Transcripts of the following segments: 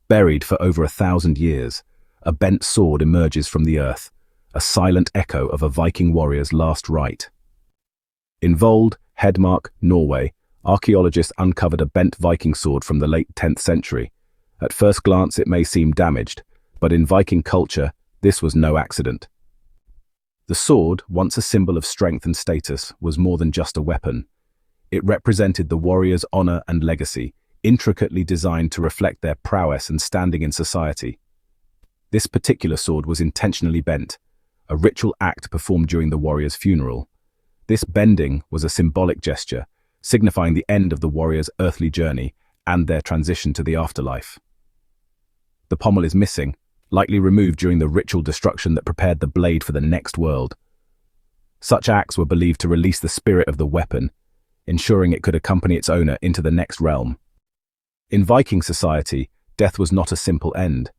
Buried for over 1,000 years, a bent sword emerges from the earth, a silent echo of a Viking warrior's last rite. In Vold, Hedmark, Norway, archaeologists uncovered a bent Viking sword from the late 10th century. At first glance it may seem damaged, but in Viking culture, this was no accident. The sword, once a symbol of strength and status, was more than just a weapon. It represented the warrior's honor and legacy, intricately designed to reflect their prowess and standing in society. This particular sword was intentionally bent, a ritual act performed during the warrior's funeral. This bending was a symbolic gesture, signifying the end of the warrior's earthly journey and their transition to the afterlife. The pommel is missing, likely removed during the ritual destruction that prepared the blade for the next world. Such acts were believed to release the spirit of the weapon, ensuring it could accompany its owner into the next realm. In Viking society, death was not a simple end.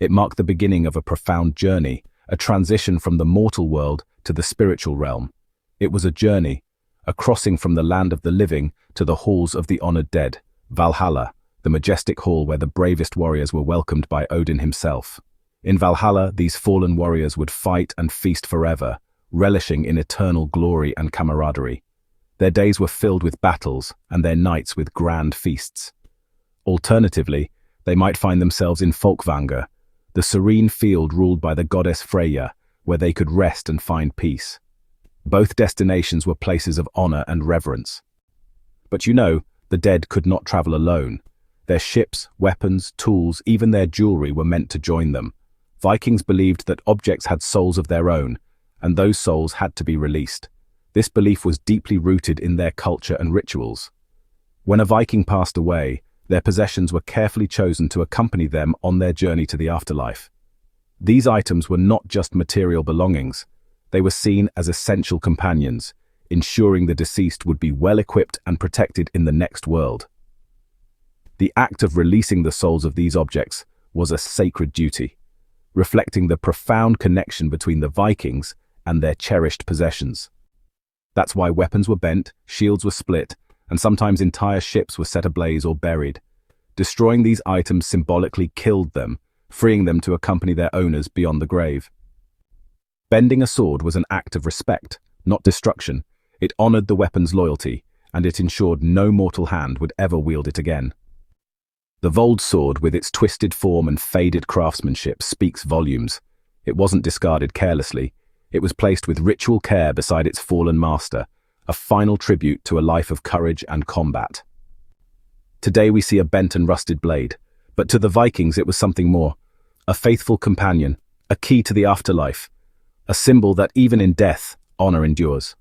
It marked the beginning of a profound journey, a transition from the mortal world to the spiritual realm. It was a journey, a crossing from the land of the living to the halls of the honored dead, Valhalla, the majestic hall where the bravest warriors were welcomed by Odin himself. In Valhalla, these fallen warriors would fight and feast forever, relishing in eternal glory and camaraderie. Their days were filled with battles and their nights with grand feasts. Alternatively, they might find themselves in Fólkvangr, the serene field ruled by the goddess Freyja, where they could rest and find peace. Both destinations were places of honor and reverence. But the dead could not travel alone. Their ships, weapons, tools, even their jewelry were meant to join them. Vikings believed that objects had souls of their own, and those souls had to be released. This belief was deeply rooted in their culture and rituals. When a Viking passed away, their possessions were carefully chosen to accompany them on their journey to the afterlife. These items were not just material belongings. They were seen as essential companions, ensuring the deceased would be well equipped and protected in the next world. The act of releasing the souls of these objects was a sacred duty, reflecting the profound connection between the Vikings and their cherished possessions. That's why weapons were bent, shields were split, and sometimes entire ships were set ablaze or buried. Destroying these items symbolically killed them, freeing them to accompany their owners beyond the grave. Bending a sword was an act of respect, not destruction. It honored the weapon's loyalty, and it ensured no mortal hand would ever wield it again. The Vold sword, with its twisted form and faded craftsmanship, speaks volumes. It wasn't discarded carelessly. It was placed with ritual care beside its fallen master, a final tribute to a life of courage and combat. Today we see a bent and rusted blade, but to the Vikings it was something more. A faithful companion, a key to the afterlife, a symbol that even in death, honor endures.